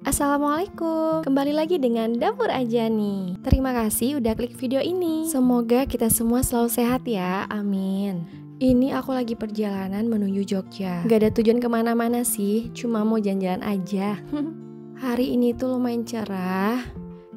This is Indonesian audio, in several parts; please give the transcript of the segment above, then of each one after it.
Assalamualaikum, kembali lagi dengan Dapur Ajani. Terima kasih udah klik video ini. Semoga kita semua selalu sehat ya, amin. Ini aku lagi perjalanan menuju Jogja. Gak ada tujuan kemana-mana sih, cuma mau jalan-jalan aja. Hari ini tuh lumayan cerah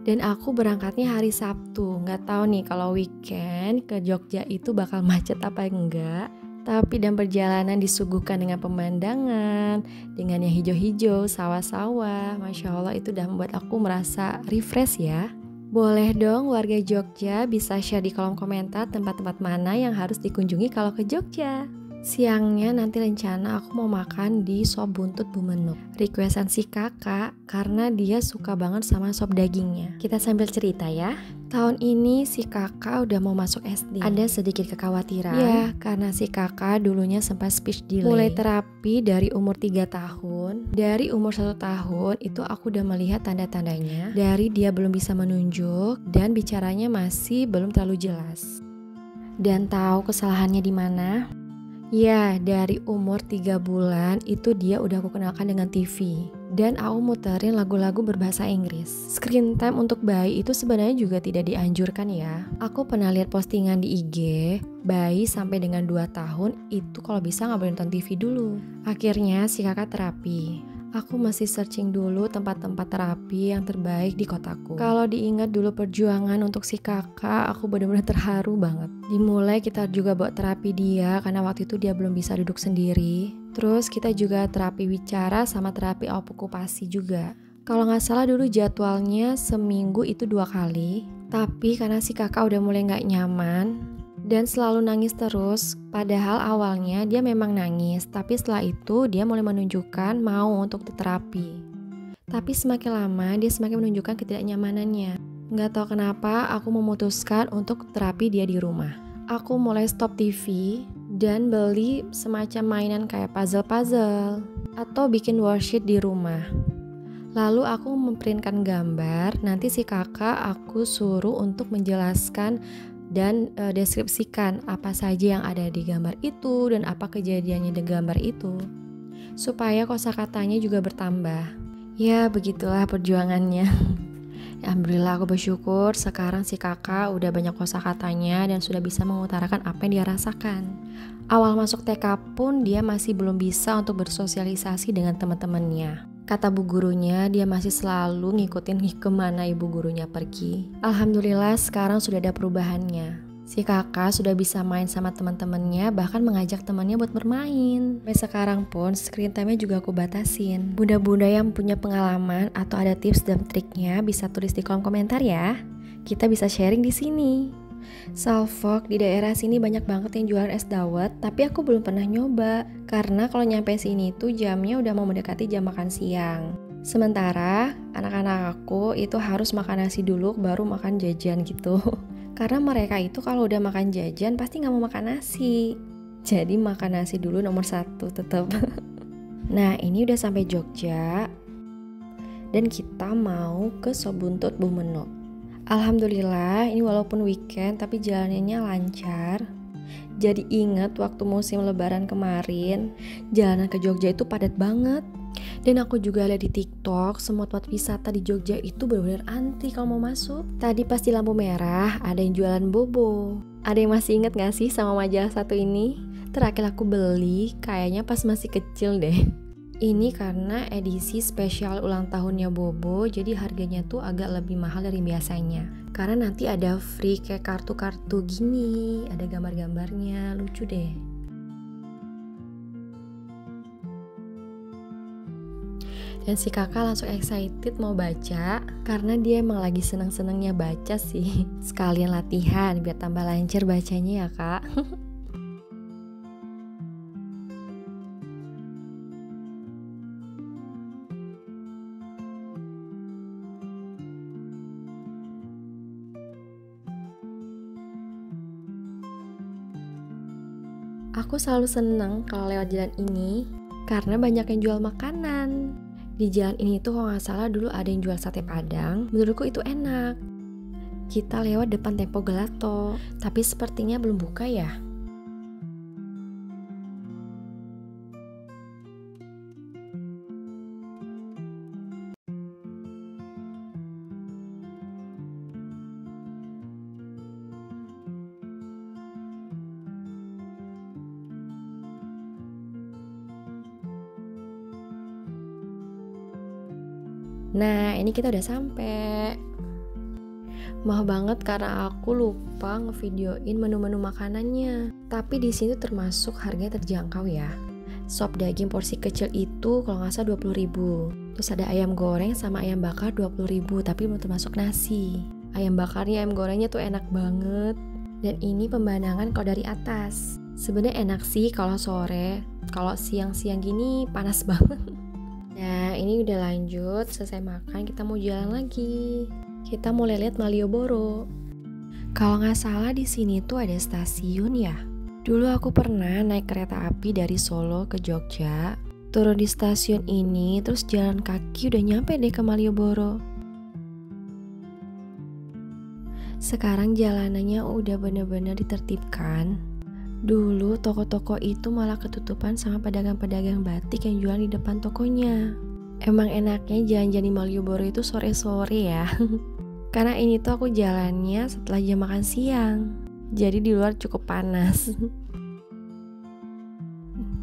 dan aku berangkatnya hari Sabtu. Gak tahu nih kalau weekend ke Jogja itu bakal macet apa enggak. Tapi dan perjalanan disuguhkan dengan pemandangan, dengan yang hijau-hijau, sawah-sawah. Masya Allah, itu udah membuat aku merasa refresh ya. Boleh dong warga Jogja bisa share di kolom komentar tempat-tempat mana yang harus dikunjungi kalau ke Jogja. Siangnya nanti rencana aku mau makan di sop buntut Bumenuk. Requestan si kakak karena dia suka banget sama sop dagingnya. Kita sambil cerita ya. Tahun ini si kakak udah mau masuk SD. Ada sedikit kekhawatiran. Ya, karena si kakak dulunya sempat speech delay. Mulai terapi dari umur 3 tahun. Dari umur 1 tahun itu aku udah melihat tanda-tandanya. Dari dia belum bisa menunjuk dan bicaranya masih belum terlalu jelas. Dan tahu kesalahannya di mana? Ya, dari umur 3 bulan itu dia udah aku kenalkan dengan TV. Dan aku muterin lagu-lagu berbahasa Inggris. Screen time untuk bayi itu sebenarnya juga tidak dianjurkan ya. Aku pernah lihat postingan di IG, bayi sampai dengan 2 tahun itu kalau bisa gak boleh nonton TV dulu. Akhirnya si kakak terapi. Aku masih searching dulu tempat-tempat terapi yang terbaik di kotaku. Kalau diingat dulu perjuangan untuk si kakak, aku benar-benar terharu banget. Dimulai kita juga bawa terapi dia karena waktu itu dia belum bisa duduk sendiri. Terus kita juga terapi bicara sama terapi okupasi juga. Kalau nggak salah dulu jadwalnya seminggu itu 2 kali. Tapi karena si kakak udah mulai nggak nyaman dan selalu nangis terus, padahal awalnya dia memang nangis, tapi setelah itu dia mulai menunjukkan mau untuk terapi. Tapi semakin lama dia semakin menunjukkan ketidaknyamanannya. Nggak tahu kenapa aku memutuskan untuk terapi dia di rumah. Aku mulai stop TV dan beli semacam mainan kayak puzzle-puzzle atau bikin worksheet di rumah. Lalu aku memprintkan gambar, nanti si kakak aku suruh untuk menjelaskan dan deskripsikan apa saja yang ada di gambar itu dan apa kejadiannya di gambar itu supaya kosakatanya juga bertambah. Ya begitulah perjuangannya. Alhamdulillah aku bersyukur sekarang si kakak udah banyak kosakatanya dan sudah bisa mengutarakan apa yang dia rasakan. Awal masuk TK pun dia masih belum bisa untuk bersosialisasi dengan teman-temannya. Kata bu gurunya, dia masih selalu ngikutin kemana ibu gurunya pergi. Alhamdulillah sekarang sudah ada perubahannya. Si kakak sudah bisa main sama teman-temannya, bahkan mengajak temannya buat bermain. Sampai sekarang pun screen time-nya juga aku batasin. Bunda-bunda yang punya pengalaman atau ada tips dan triknya bisa tulis di kolom komentar ya. Kita bisa sharing di sini. Salfok di daerah sini banyak banget yang jualan es dawet, tapi aku belum pernah nyoba karena kalau nyampe sini tuh jamnya udah mau mendekati jam makan siang. Sementara anak-anak aku itu harus makan nasi dulu baru makan jajan gitu. Karena mereka itu kalau udah makan jajan pasti gak mau makan nasi. Jadi makan nasi dulu nomor 1 tetap. Nah ini udah sampai Jogja dan kita mau ke sop buntut Bumenuk. Alhamdulillah ini walaupun weekend tapi jalanannya lancar. Jadi ingat waktu musim lebaran kemarin jalanan ke Jogja itu padat banget. Dan aku juga lihat di TikTok semua tempat wisata di Jogja itu benar-benar antri kalau mau masuk. Tadi pas di lampu merah ada yang jualan bobo. Ada yang masih inget gak sih sama majalah satu ini? Terakhir aku beli kayaknya pas masih kecil deh. Ini karena edisi spesial ulang tahunnya Bobo, jadi harganya tuh agak lebih mahal dari biasanya. Karena nanti ada free kayak kartu-kartu gini, ada gambar-gambarnya, lucu deh. Dan si kakak langsung excited mau baca, karena dia emang lagi seneng-senengnya baca sih. Sekalian latihan biar tambah lancar bacanya ya kak. Aku selalu seneng kalau lewat jalan ini karena banyak yang jual makanan. Di jalan ini tuh kalau gak salah dulu ada yang jual sate padang. Menurutku itu enak. Kita lewat depan Tempo Gelato, tapi sepertinya belum buka ya. Nah, ini kita udah sampai. Maaf banget karena aku lupa ngevideoin menu-menu makanannya. Tapi di sini termasuk harganya terjangkau ya. Sop daging porsi kecil itu kalau nggak salah 20.000. Terus ada ayam goreng sama ayam bakar 20.000, tapi belum termasuk nasi. Ayam bakarnya, ayam gorengnya tuh enak banget. Dan ini pemandangan kalau dari atas. Sebenarnya enak sih kalau sore. Kalau siang-siang gini panas banget. Nah, ini udah lanjut, selesai makan kita mau jalan lagi. Kita mau lihat Malioboro. Kalau nggak salah di sini tuh ada stasiun ya. Dulu aku pernah naik kereta api dari Solo ke Jogja. Turun di stasiun ini, terus jalan kaki udah nyampe deh ke Malioboro. Sekarang jalanannya udah bener-bener ditertibkan. Dulu toko-toko itu malah ketutupan sama pedagang-pedagang batik yang jualan di depan tokonya. Emang enaknya jalan-jalan di Malioboro itu sore-sore ya. Karena ini tuh aku jalannya setelah jam makan siang. Jadi di luar cukup panas.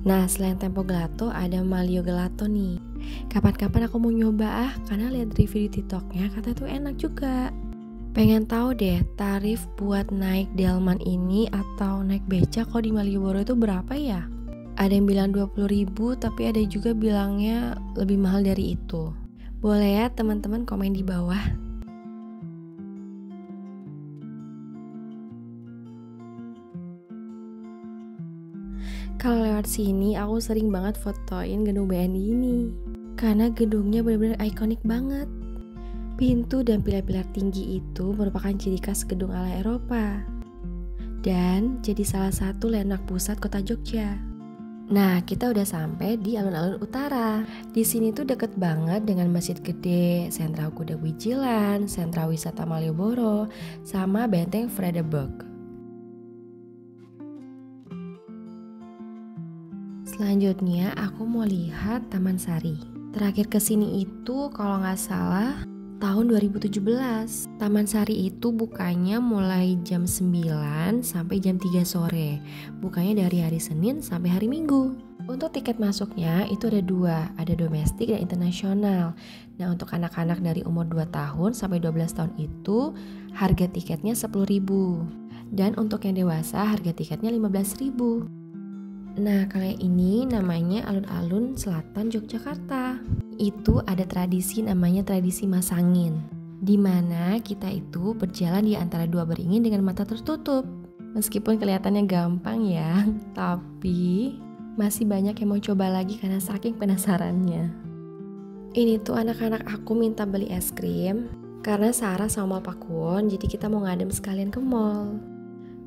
Nah, selain Tempo Gelato ada Malio Gelato nih. Kapan-kapan aku mau nyoba karena lihat review di TikToknya katanya tuh enak juga. Pengen tahu deh tarif buat naik delman ini atau naik beca kalau di Malioboro itu berapa ya? Ada yang bilang 20.000, tapi ada juga bilangnya lebih mahal dari itu. Boleh ya teman-teman komen di bawah. Kalau lewat sini aku sering banget fotoin gedung BNI ini. Karena gedungnya benar-benar ikonik banget. Pintu dan pilar-pilar tinggi itu merupakan ciri khas gedung ala Eropa. Dan jadi salah satu landmark pusat kota Jogja. Nah, kita udah sampai di alun-alun utara. Di sini tuh deket banget dengan Masjid Gede, Sentra Kuda Wijilan, Sentra Wisata Malioboro, sama Benteng Vredenburg. Selanjutnya aku mau lihat Taman Sari. Terakhir kesini itu kalau nggak salah tahun 2017. Taman Sari itu bukanya mulai jam 9 sampai jam 3 sore. Bukanya dari hari Senin sampai hari Minggu. Untuk tiket masuknya itu ada 2, ada domestik dan internasional. Nah, untuk anak-anak dari umur 2 tahun sampai 12 tahun itu harga tiketnya 10.000. Dan untuk yang dewasa harga tiketnya 15.000. Nah, kali ini namanya Alun-Alun Selatan Yogyakarta. Itu ada tradisi namanya tradisi masangin, di mana kita itu berjalan di antara dua beringin dengan mata tertutup. Meskipun kelihatannya gampang ya, tapi masih banyak yang mau coba lagi karena saking penasarannya. Ini tuh anak-anak aku minta beli es krim karena Sarah sama Pak Kwon, jadi kita mau ngadem sekalian ke mall.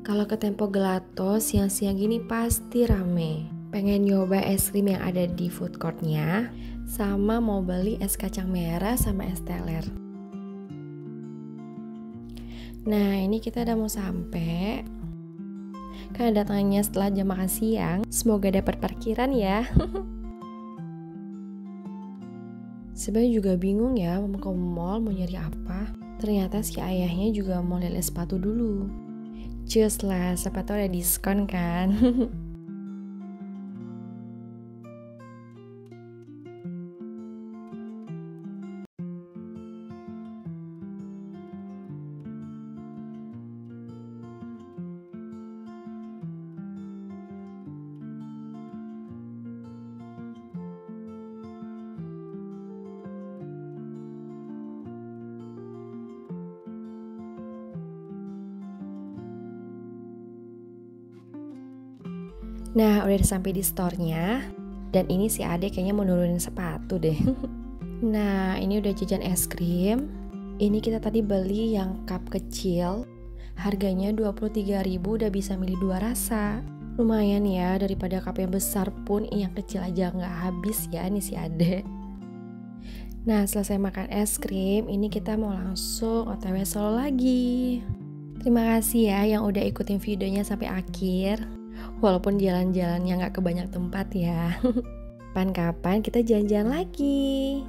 Kalau ke Tempo Gelato siang-siang gini pasti rame. Pengen nyoba es krim yang ada di food courtnya, sama mau beli es kacang merah sama es teler. Nah, ini kita udah mau sampai. Karena datangnya setelah jam makan siang, semoga dapat parkiran ya. Sebenarnya juga bingung ya mau ke mall mau nyari apa. Ternyata si ayahnya juga mau lihat sepatu dulu. Cus lah, siapa tahu ada diskon kan. Nah, udah sampai di store-nya. Dan ini si Ade kayaknya mau nurunin sepatu deh. Nah, ini udah jajan es krim. Ini kita tadi beli yang cup kecil. Harganya 23.000, udah bisa milih 2 rasa. Lumayan ya, daripada cup yang besar pun yang kecil aja nggak habis ya nih si Ade. Nah, selesai makan es krim, ini kita mau langsung OTW Solo lagi. Terima kasih ya yang udah ikutin videonya sampai akhir. Walaupun jalan-jalannya nggak ke banyak tempat ya. Kapan-kapan kita jalan-jalan lagi.